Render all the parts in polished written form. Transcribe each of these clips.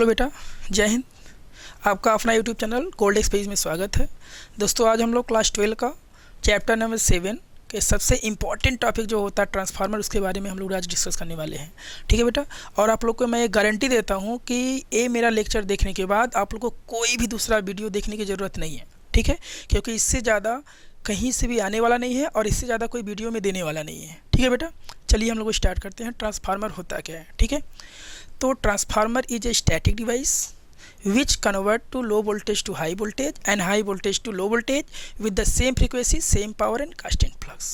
Hello बेटा, जय हिंद। आपका अपना यूट्यूब चैनल गोल्ड एक्सपेज में स्वागत है। दोस्तों, आज हम लोग क्लास 12 का चैप्टर नंबर 7 के सबसे इम्पॉर्टेंट टॉपिक जो होता है ट्रांसफार्मर, उसके बारे में हम लोग आज डिस्कस करने वाले हैं। ठीक है बेटा, और आप लोग को मैं गारंटी देता हूँ कि ये मेरा लेक्चर देखने के बाद आप लोग को कोई भी दूसरा वीडियो देखने की ज़रूरत नहीं है। ठीक है, क्योंकि इससे ज़्यादा कहीं से भी आने वाला नहीं है और इससे ज़्यादा कोई वीडियो में देने वाला नहीं है। ठीक है बेटा, चलिए हम लोग स्टार्ट करते हैं। ट्रांसफार्मर होता क्या है? ठीक है, तो transformer is a static device which convert to low voltage to high voltage and high voltage to low voltage with the same frequency, same power and constant flux।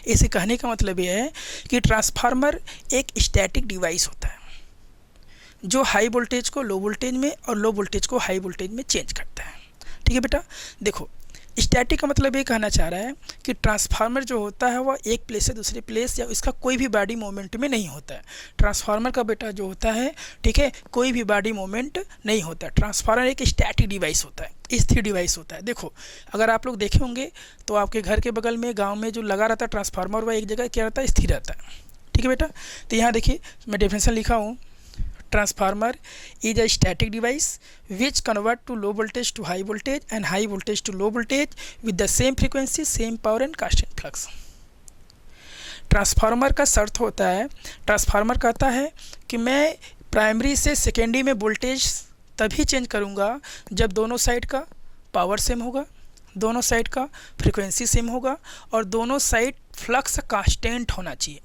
इसे कहने का मतलब यह है कि ट्रांसफार्मर एक स्टैटिक डिवाइस होता है जो हाई वोल्टेज को लो वोल्टेज में और लो वोल्टेज को हाई वोल्टेज में चेंज करता है। ठीक है बेटा, देखो स्टैटिक का मतलब ये कहना चाह रहा है कि ट्रांसफार्मर जो होता है वह एक प्लेस से दूसरे प्लेस या इसका कोई भी बॉडी मूवमेंट में नहीं होता है। ट्रांसफार्मर का बेटा जो होता है, ठीक है, कोई भी बॉडी मूवमेंट नहीं होता है। ट्रांसफार्मर एक स्टैटिक डिवाइस होता है, स्थिर डिवाइस होता है। देखो, अगर आप लोग देखे होंगे तो आपके घर के बगल में गाँव में जो लगा रहता है ट्रांसफार्मर, वह एक जगह क्या रहता है, स्थिर रहता है। ठीक है बेटा, तो यहाँ देखिए मैं डेफिनेशन लिखा हूँ। Transformer is a static device which convert to low voltage to high voltage and high voltage to low voltage with the same frequency, same power and constant flux। Transformer का शर्त होता है, ट्रांसफार्मर कहता है कि मैं प्राइमरी से secondary में वोल्टेज तभी चेंज करूंगा जब दोनों साइड का पावर सेम होगा, दोनों साइड का फ्रीक्वेंसी सेम होगा और दोनों साइड फ्लक्स कांस्टेंट होना चाहिए।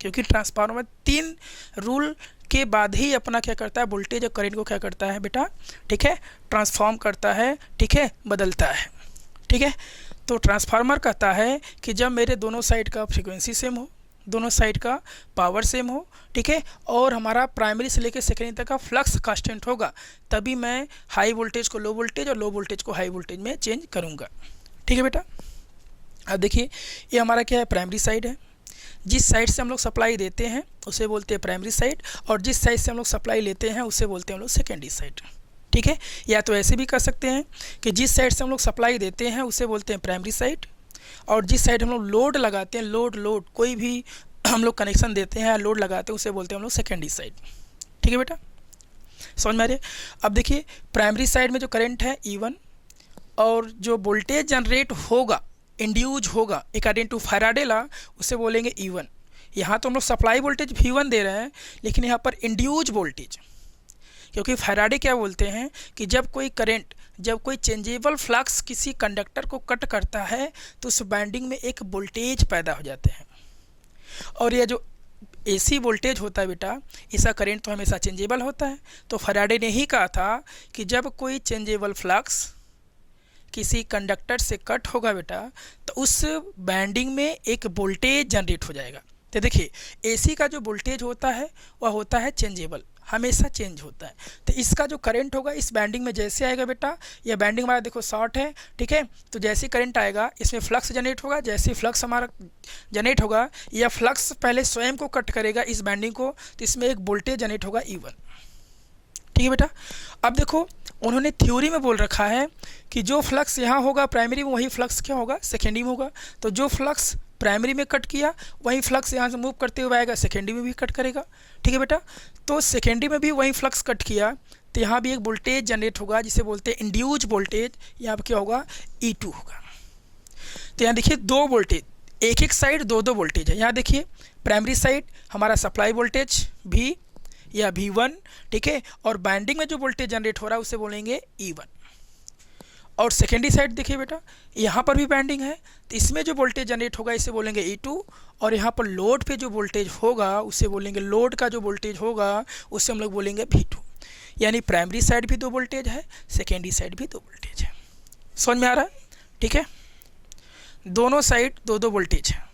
क्योंकि ट्रांसफार्मर 3 रूल के बाद ही अपना क्या करता है, वोल्टेज और करंट को क्या करता है बेटा, ठीक है, ट्रांसफॉर्म करता है, ठीक है, बदलता है। ठीक है, तो ट्रांसफार्मर कहता है कि जब मेरे दोनों साइड का फ्रीक्वेंसी सेम हो, दोनों साइड का पावर सेम हो, ठीक है, और हमारा प्राइमरी से लेकर सेकेंडरी तक का फ्लक्स कांस्टेंट होगा, तभी मैं हाई वोल्टेज को लो वोल्टेज और लो वोल्टेज को हाई वोल्टेज में चेंज करूँगा। ठीक है बेटा, अब देखिए ये हमारा क्या है, प्राइमरी साइड है। जिस साइड से हम लोग सप्लाई देते हैं उसे बोलते हैं प्राइमरी साइड, और जिस साइड से हम लोग सप्लाई लेते हैं उसे बोलते हैं हम लोग सेकेंडरी साइड। ठीक है, या तो ऐसे भी कर सकते हैं कि जिस साइड से हम लोग सप्लाई देते हैं उसे बोलते हैं प्राइमरी साइड, और जिस साइड हम लोग लोड लगाते हैं, लोड कोई भी हम लोग कनेक्शन देते हैं, लोड लगाते हैं, उसे बोलते हैं हम लोग सेकेंडरी साइड। ठीक है बेटा, समझ में आ रही है? अब देखिए प्राइमरी साइड में जो करंट है E1 और जो वोल्टेज जनरेट होगा, इंड्यूज होगा अकॉर्डिंग टू फैराडे लॉ, उसे बोलेंगे E1। यहाँ तो हम लोग सप्लाई वोल्टेज V1 दे रहे हैं, लेकिन यहाँ पर इंड्यूज वोल्टेज, क्योंकि फैराडे क्या बोलते हैं कि जब कोई करंट, जब कोई चेंजेबल फ्लक्स किसी कंडक्टर को कट करता है तो उस बाइंडिंग में एक वोल्टेज पैदा हो जाते हैं। और यह जो AC वोल्टेज होता है बेटा, इसका करंट तो हमेशा चेंजेबल होता है। तो फैराडे ने ही कहा था कि जब कोई चेंजेबल फ्लक्स किसी कंडक्टर से कट होगा बेटा, तो उस बैंडिंग में एक वोल्टेज जनरेट हो जाएगा। तो देखिए AC का जो वोल्टेज होता है वह होता है चेंजेबल, हमेशा चेंज होता है। तो इसका जो करंट होगा इस बैंडिंग में जैसे आएगा बेटा, यह बैंडिंग हमारा देखो शॉर्ट है, ठीक है, तो जैसे करंट आएगा इसमें फ्लक्स जनरेट होगा। जैसे फ्लक्स हमारा जनरेट होगा, या फ्लक्स पहले स्वयं को कट करेगा इस बैंडिंग को, तो इसमें एक वोल्टेज जनरेट होगा E1। ठीक है बेटा, अब देखो उन्होंने थ्योरी में बोल रखा है कि जो फ्लक्स यहाँ होगा प्राइमरी में, वही फ्लक्स क्या होगा, सेकेंडरी में होगा। तो जो फ्लक्स प्राइमरी में कट किया वही फ्लक्स यहाँ से मूव करते हुए आएगा, सेकेंडरी में भी कट करेगा। ठीक है बेटा, तो सेकेंडरी में भी वही फ्लक्स कट किया तो यहाँ भी एक वोल्टेज जनरेट होगा जिसे बोलते हैं इंड्यूज वोल्टेज। यहाँ पर क्या होगा, E2 होगा। तो यहाँ देखिए 2 वोल्टेज, एक साइड 2 वोल्टेज है। यहाँ देखिए प्राइमरी साइड हमारा सप्लाई वोल्टेज V या V1, ठीक है, और बाइंडिंग में जो वोल्टेज जनरेट हो रहा है उसे बोलेंगे E1। और सेकेंडरी साइड देखिए बेटा, यहाँ पर भी बाइंडिंग है, तो इसमें जो वोल्टेज जनरेट होगा इसे बोलेंगे E2, और यहाँ पर लोड पे जो वोल्टेज होगा उसे बोलेंगे, लोड का जो वोल्टेज होगा उसे हम लोग बोलेंगे V2। यानी प्राइमरी साइड भी 2 वोल्टेज है, सेकेंडरी साइड भी 2 वोल्टेज है। समझ में आ रहा है? ठीक है, दोनों साइड 2 वोल्टेज है।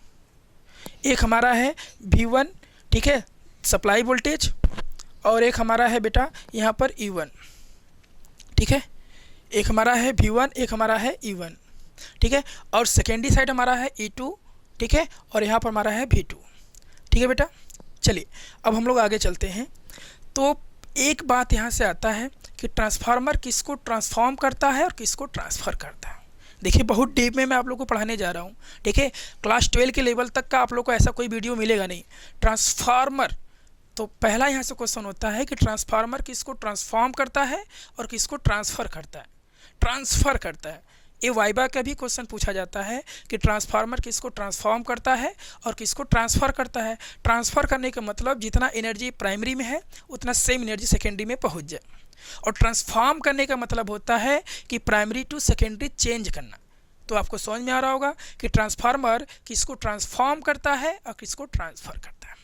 एक हमारा है V1, ठीक है, सप्लाई वोल्टेज, और एक हमारा है बेटा यहाँ पर E1। ठीक है, एक हमारा है V1, एक हमारा है E1। ठीक है, और सेकेंडरी साइड हमारा है E2, ठीक है, और यहाँ पर हमारा है V2। ठीक है बेटा, चलिए अब हम लोग आगे चलते हैं। तो एक बात यहाँ से आता है कि ट्रांसफार्मर किसको ट्रांसफॉर्म करता है और किसको ट्रांसफ़र करता है। देखिए बहुत डीप में मैं आप लोग को पढ़ाने जा रहा हूँ। ठीक है, क्लास 12 के लेवल तक का आप लोग को ऐसा कोई वीडियो मिलेगा नहीं। ट्रांसफार्मर तो पहला यहाँ से क्वेश्चन होता है कि ट्रांसफार्मर किसको ट्रांसफॉर्म करता है और किसको ट्रांसफ़र करता है। ट्रांसफ़र करता है, ये वाइबा का भी क्वेश्चन पूछा जाता है कि ट्रांसफार्मर किसको ट्रांसफॉर्म करता है और किसको ट्रांसफ़र करता है। ट्रांसफ़र करने का मतलब जितना एनर्जी प्राइमरी में है उतना सेम एनर्जी सेकेंडरी में पहुंच जाए, और ट्रांसफॉर्म करने का मतलब होता है कि प्राइमरी टू सेकेंडरी चेंज करना। तो आपको समझ में आ रहा होगा कि ट्रांसफार्मर किसको ट्रांसफॉर्म करता है और किसको ट्रांसफ़र करता है।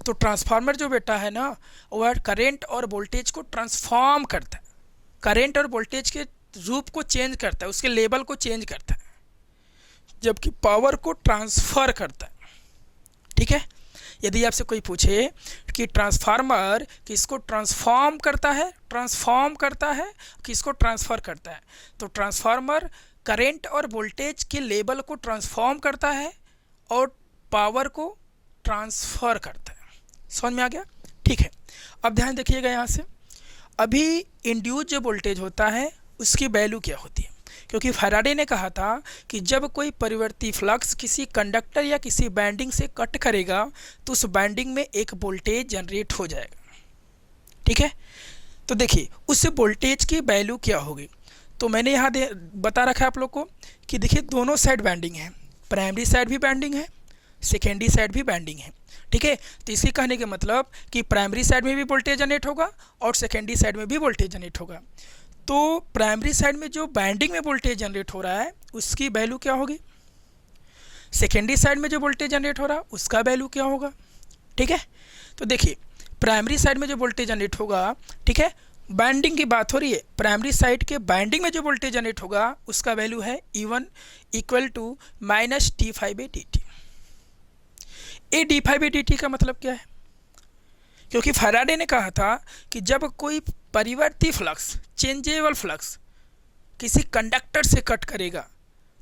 तो ट्रांसफार्मर जो बेटा है ना, वह करंट और वोल्टेज को ट्रांसफॉर्म करता है, करंट और वोल्टेज के रूप को चेंज करता है, उसके लेवल को चेंज करता है, जबकि पावर को ट्रांसफ़र करता है। ठीक है, यदि आपसे कोई पूछे कि ट्रांसफार्मर किसको ट्रांसफॉर्म करता है, ट्रांसफॉर्म करता है, किसको ट्रांसफ़र करता है, तो ट्रांसफार्मर करंट और वोल्टेज के लेवल को ट्रांसफॉर्म करता है और पावर को ट्रांसफ़र करता है। समझ में आ गया? ठीक है, अब ध्यान देखिएगा यहाँ से, अभी इंड्यूस जो वोल्टेज होता है उसकी वैल्यू क्या होती है, क्योंकि फैराडे ने कहा था कि जब कोई परिवर्ती फ्लक्स किसी कंडक्टर या किसी बैंडिंग से कट करेगा तो उस बैंडिंग में एक वोल्टेज जनरेट हो जाएगा। ठीक है, तो देखिए उस वोल्टेज की वैल्यू क्या होगी। तो मैंने यहाँ बता रखा है आप लोग को कि देखिए दोनों साइड बैंडिंग है, प्राइमरी साइड भी बैंडिंग है, सेकेंडरी साइड भी बैंडिंग है। ठीक है, तो इसके कहने के मतलब कि प्राइमरी साइड में भी वोल्टेज जनरेट होगा और सेकेंडरी साइड में भी वोल्टेज जनरेट होगा। तो प्राइमरी साइड में जो बैंडिंग में वोल्टेज जनरेट हो रहा है उसकी वैल्यू क्या होगी, सेकेंडरी साइड में जो वोल्टेज जनरेट हो रहा है उसका वैल्यू क्या होगा। ठीक है, तो देखिए प्राइमरी साइड में जो वोल्टेज जनरेट होगा, ठीक है, बैंडिंग की बात हो रही है, प्राइमरी साइड के बैंडिंग में जो वोल्टेज जनरेट होगा उसका वैल्यू है E1 equal to minus d∅dt। A d∅dt का मतलब क्या है, क्योंकि फैराडे ने कहा था कि जब कोई परिवर्ती फ्लक्स, चेंजेबल फ्लक्स किसी कंडक्टर से कट करेगा,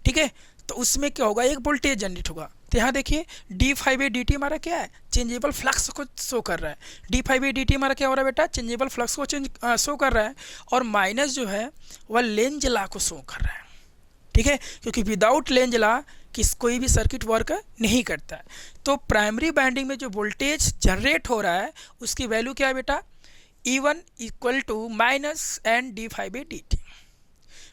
ठीक है, तो उसमें क्या होगा, एक वोल्टेज जनरेट होगा। तो यहाँ देखिए d∅dt हमारा क्या है, चेंजेबल फ्लक्स को शो कर रहा है। d∅dt हमारा क्या हो रहा है बेटा, चेंजेबल फ्लक्स को शो कर रहा है, और माइनस जो है वह लेंज लॉ को शो कर रहा है। ठीक है, क्योंकि विदाउट लेंज लॉ कोई भी सर्किट वर्क नहीं करता है। तो प्राइमरी बैंडिंग में जो वोल्टेज जनरेट हो रहा है उसकी वैल्यू क्या है बेटा, E1 equal to minus N d∅dt।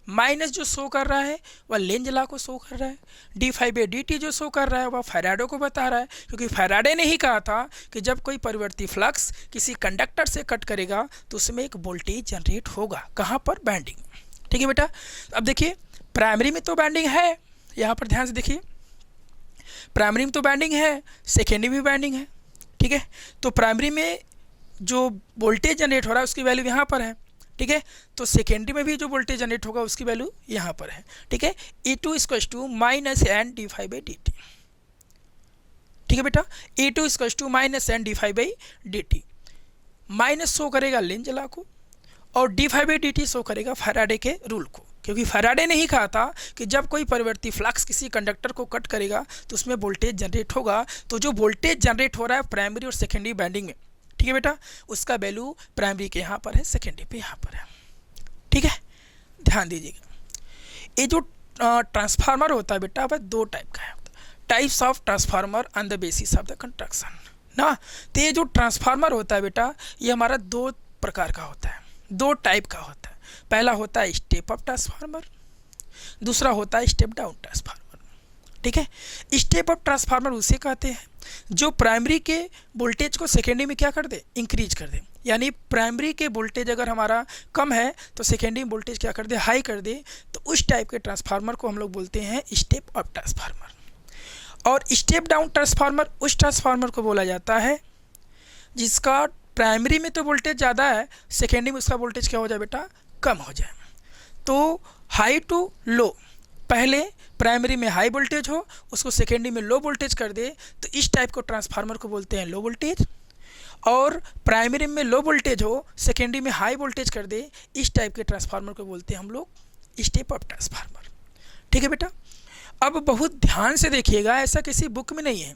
Minus जो शो कर रहा है वह लेंज लॉ को शो कर रहा है, d∅dt जो शो कर रहा है वह फैराडे को बता रहा है, क्योंकि फैराडे ने ही कहा था कि जब कोई परिवर्ती फ्लक्स किसी कंडक्टर से कट करेगा तो उसमें एक वोल्टेज जनरेट होगा। कहाँ पर, बैंडिंग। ठीक है बेटा, अब देखिए प्राइमरी में तो बैंडिंग है, यहाँ पर ध्यान से देखिए, प्राइमरी में तो बैंडिंग है, सेकेंडरी में बैंडिंग है। ठीक है, तो प्राइमरी में जो वोल्टेज जनरेट हो रहा है उसकी वैल्यू यहाँ पर है। ठीक है, तो सेकेंडरी में भी जो वोल्टेज जनरेट होगा उसकी वैल्यू यहाँ पर है। ठीक है, E2 equal to minus N d∅dt। ठीक है बेटा, E2 equal to minus N d∅dt। Minus show करेगा लेंज लॉ को और d∅dt शो करेगा फैराडे के रूल को, क्योंकि फैराडे ने ही कहा था कि जब कोई परिवर्ती फ्लक्स किसी कंडक्टर को कट करेगा तो उसमें वोल्टेज जनरेट होगा। तो जो वोल्टेज जनरेट हो रहा है प्राइमरी और सेकेंडरी बैंडिंग में, ठीक है बेटा, उसका वैल्यू प्राइमरी के यहाँ पर है, सेकेंडरी पे यहाँ पर है। ठीक है, ध्यान दीजिएगा। ये जो ट्रांसफार्मर होता है बेटा वह दो टाइप का है, types of transformer on the basis of the construction ना। तो ये जो ट्रांसफार्मर होता है बेटा ये हमारा दो प्रकार का होता है, दो टाइप का होता है। पहला होता है स्टेप अप ट्रांसफार्मर, दूसरा होता है स्टेप डाउन ट्रांसफार्मर। ठीक है, स्टेप अप ट्रांसफार्मर उसे कहते हैं जो प्राइमरी के वोल्टेज को सेकेंडरी में क्या कर दे, इंक्रीज कर दे। यानी प्राइमरी के वोल्टेज अगर हमारा कम है तो सेकेंडरी वोल्टेज क्या कर दे, हाई कर दे। तो उस टाइप के ट्रांसफार्मर को हम लोग बोलते हैं स्टेप अप ट्रांसफार्मर। और स्टेप डाउन ट्रांसफार्मर उस ट्रांसफार्मर को बोला जाता है जिसका प्राइमरी में तो वोल्टेज ज़्यादा है, सेकेंडरी में उसका वोल्टेज क्या हो जाए बेटा, कम हो जाए। तो हाई टू लो, पहले प्राइमरी में हाई वोल्टेज हो उसको सेकेंडरी में लो वोल्टेज कर दे, तो इस टाइप को ट्रांसफार्मर को बोलते हैं लो वोल्टेज। और प्राइमरी में लो वोल्टेज हो सेकेंडरी में हाई वोल्टेज कर दे, इस टाइप के ट्रांसफार्मर को बोलते हैं हम लोग स्टेप अप ट्रांसफार्मर। ठीक है बेटा, अब बहुत ध्यान से देखिएगा, ऐसा किसी बुक में नहीं है,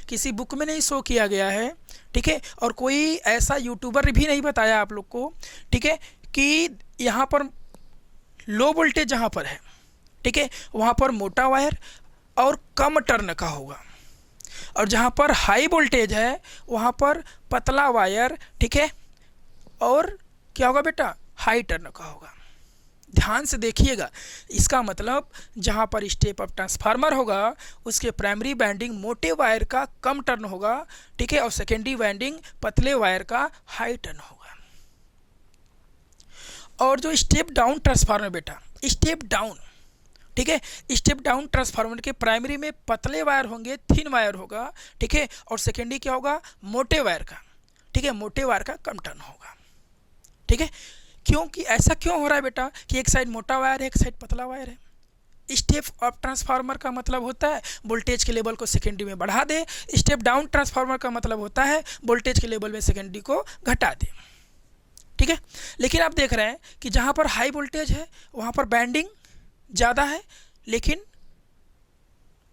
किसी बुक में नहीं शो किया गया है। ठीक है, और कोई ऐसा यूट्यूबर भी नहीं बताया आप लोग को, ठीक है, कि यहाँ पर लो वोल्टेज जहाँ पर है, ठीक है, वहाँ पर मोटा वायर और कम टर्न का होगा। और जहाँ पर हाई वोल्टेज है वहाँ पर पतला वायर, ठीक है, और क्या होगा बेटा, हाई टर्न का होगा। ध्यान से देखिएगा, इसका मतलब जहाँ पर स्टेप अप ट्रांसफार्मर होगा उसके प्राइमरी वाइंडिंग मोटे वायर का कम टर्न होगा, ठीक है, और सेकेंडरी वाइंडिंग पतले वायर का हाई टर्न होगा। और जो स्टेप डाउन ट्रांसफार्मर बेटा, स्टेप डाउन, ठीक है, स्टेप डाउन ट्रांसफार्मर के प्राइमरी में पतले वायर होंगे, थिन वायर होगा, ठीक है, और सेकेंडरी क्या होगा, मोटे वायर का, ठीक है, मोटे वायर का कम टर्न होगा, ठीक है। क्योंकि ऐसा क्यों हो रहा है बेटा कि एक साइड मोटा वायर है एक साइड पतला वायर है। स्टेप अप ट्रांसफार्मर का मतलब होता है वोल्टेज के लेवल को सेकेंडरी में बढ़ा दे, स्टेप डाउन ट्रांसफार्मर का मतलब होता है वोल्टेज के लेवल में सेकेंडरी को घटा दे, ठीक है। लेकिन आप देख रहे हैं कि जहाँ पर हाई वोल्टेज है वहाँ पर बैंडिंग ज़्यादा है लेकिन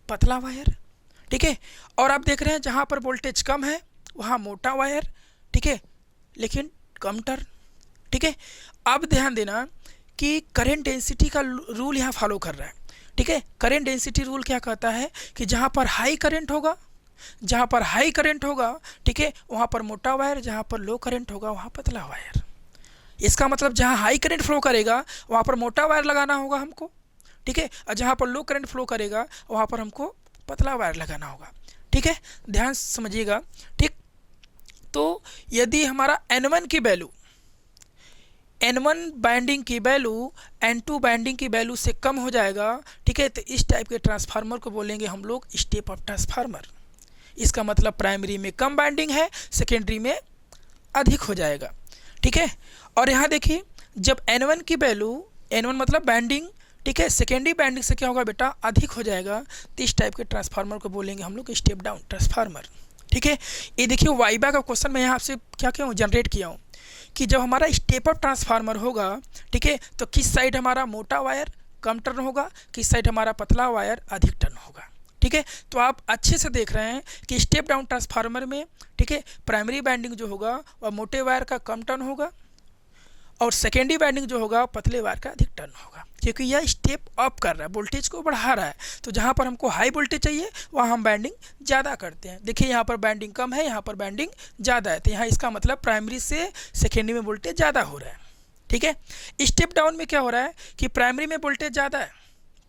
पतला वायर, ठीक है, और आप देख रहे हैं जहाँ पर वोल्टेज कम है वहाँ मोटा वायर, ठीक है, लेकिन कम टर्न, ठीक है। अब ध्यान देना कि करंट डेंसिटी का रूल यहाँ फॉलो कर रहा है, ठीक है। करंट डेंसिटी रूल क्या कहता है कि जहाँ पर हाई करंट होगा, जहाँ पर हाई करंट होगा, ठीक है, वहाँ पर मोटा वायर, जहाँ पर लो करंट होगा वहाँ पतला वायर। इसका मतलब जहाँ हाई करंट फ्लो करेगा वहाँ पर मोटा वायर लगाना होगा हमको, ठीक है, और जहाँ पर लो करंट फ्लो करेगा वहाँ पर हमको पतला वायर लगाना होगा, ठीक है। ध्यान समझिएगा, ठीक। तो यदि हमारा N1 की वैल्यू, N1 बाइंडिंग की वैल्यू N2 बाइंडिंग की वैल्यू से कम हो जाएगा, ठीक है, तो इस टाइप के ट्रांसफार्मर को बोलेंगे हम लोग स्टेप अप ट्रांसफार्मर। इसका मतलब प्राइमरी में कम बाइंडिंग है, सेकेंडरी में अधिक हो जाएगा, ठीक है। और यहाँ देखिए जब N1 की वैल्यू, N1 मतलब बाइंडिंग, ठीक है, सेकेंडरी बाइंडिंग से क्या होगा बेटा, अधिक हो जाएगा, तो इस टाइप के ट्रांसफार्मर को बोलेंगे हम लोग स्टेप डाउन ट्रांसफार्मर, ठीक है। ये देखिए वाइबा का क्वेश्चन मैं यहाँ आपसे क्या किया हूँ, जनरेट किया हूँ कि जब हमारा स्टेप अप ट्रांसफार्मर होगा, ठीक है, तो किस साइड हमारा मोटा वायर कम टर्न होगा, किस साइड हमारा पतला वायर अधिक टर्न होगा, ठीक है। तो आप अच्छे से देख रहे हैं कि स्टेप डाउन ट्रांसफार्मर में, ठीक है, प्राइमरी वाइंडिंग जो होगा वह मोटे वायर का कम टर्न होगा और सेकेंडरी वाइंडिंग जो होगा पतले वायर का अधिक टर्न होगा, क्योंकि यह स्टेप अप कर रहा है, वोल्टेज को बढ़ा रहा है। तो जहाँ पर हमको हाई वोल्टेज चाहिए वहाँ हम बाइंडिंग ज़्यादा करते हैं। देखिए यहाँ पर बाइंडिंग कम है, यहाँ पर बाइंडिंग ज़्यादा है, तो यहाँ इसका मतलब प्राइमरी से सेकेंडरी में वोल्टेज ज़्यादा हो रहा है, ठीक है। स्टेप डाउन में क्या हो रहा है कि प्राइमरी में वोल्टेज ज़्यादा है,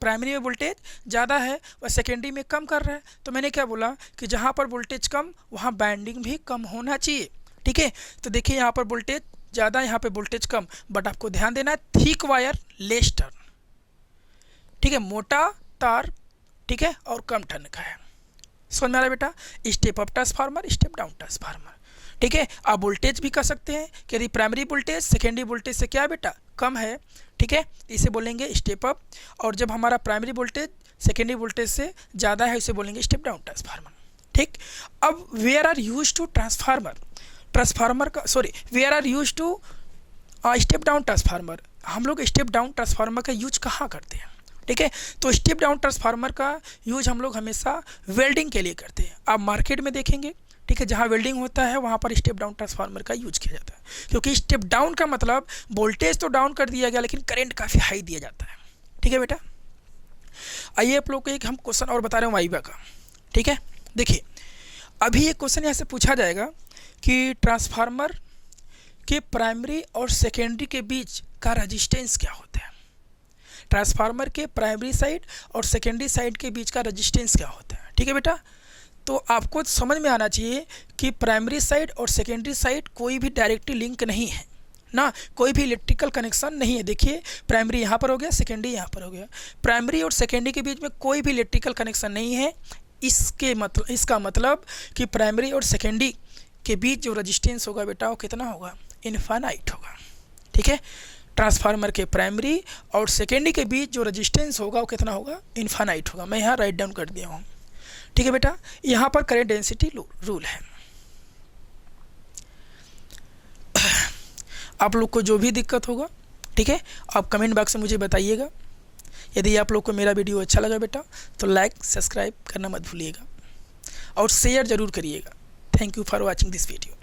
प्राइमरी में वोल्टेज ज़्यादा है वह सेकेंडरी में कम कर रहा है। तो मैंने क्या बोला कि जहाँ पर वोल्टेज कम वहाँ बाइंडिंग भी कम होना चाहिए, ठीक है। तो देखिए यहाँ पर वोल्टेज ज़्यादा, यहाँ पे वोल्टेज कम, बट आपको ध्यान देना है थिक वायर लेस टर्न, ठीक है, मोटा तार, ठीक है, और कम टर्न का है। समझ में आ रहा है बेटा, step up transformer, step down transformer, ठीक है। आप वोल्टेज भी कर सकते हैं कि यदि प्राइमरी वोल्टेज सेकेंडरी वोल्टेज से क्या बेटा कम है, ठीक है, इसे बोलेंगे स्टेप अप, और जब हमारा प्राइमरी वोल्टेज सेकेंडरी वोल्टेज से ज़्यादा है इसे बोलेंगे स्टेप डाउन ट्रांसफार्मर, ठीक। अब where are used to transformer का, sorry, where are used to step down transformer, हम लोग स्टेप डाउन ट्रांसफार्मर का यूज कहाँ करते हैं, ठीक है। तो स्टेप डाउन ट्रांसफार्मर का यूज हम लोग हमेशा वेल्डिंग के लिए करते हैं। आप मार्केट में देखेंगे, ठीक है, जहाँ वेल्डिंग होता है वहाँ पर स्टेप डाउन ट्रांसफार्मर का यूज किया जाता है, क्योंकि स्टेप डाउन का मतलब वोल्टेज तो डाउन कर दिया गया लेकिन करंट काफ़ी हाई दिया जाता है, ठीक है बेटा। आइए आप लोग को एक हम क्वेश्चन और बता रहे हैं वाइवा का, ठीक है। देखिए अभी एक क्वेश्चन यहाँ से पूछा जाएगा कि ट्रांसफार्मर के प्राइमरी और सेकेंडरी के बीच का रेजिस्टेंस क्या होता है। ट्रांसफार्मर के प्राइमरी साइड और सेकेंडरी साइड के बीच का रेजिस्टेंस क्या होता है, ठीक है बेटा। तो आपको समझ में आना चाहिए कि प्राइमरी साइड और सेकेंडरी साइड कोई भी डायरेक्टली लिंक नहीं है ना, कोई भी इलेक्ट्रिकल कनेक्शन नहीं है। देखिए प्राइमरी यहाँ पर हो गया, सेकेंडरी यहाँ पर हो गया, प्राइमरी और सेकेंडरी के बीच में कोई भी इलेक्ट्रिकल कनेक्शन नहीं है। इसका मतलब कि प्राइमरी और सेकेंडरी के बीच जो रेजिस्टेंस होगा बेटा वो कितना होगा, इनफाइनाइट होगा, ठीक है। ट्रांसफार्मर के प्राइमरी और सेकेंडरी के बीच जो रेजिस्टेंस होगा वो कितना होगा, इनफाइनाइट होगा। मैं यहाँ राइट डाउन कर दिया हूँ, ठीक है बेटा। यहाँ पर करंट डेंसिटी रूल है। आप लोग को जो भी दिक्कत होगा, ठीक है, आप कमेंट बॉक्स में मुझे बताइएगा। यदि आप लोग को मेरा वीडियो अच्छा लगा बेटा तो लाइक सब्सक्राइब करना मत भूलिएगा और शेयर ज़रूर करिएगा। Thank you for watching this video.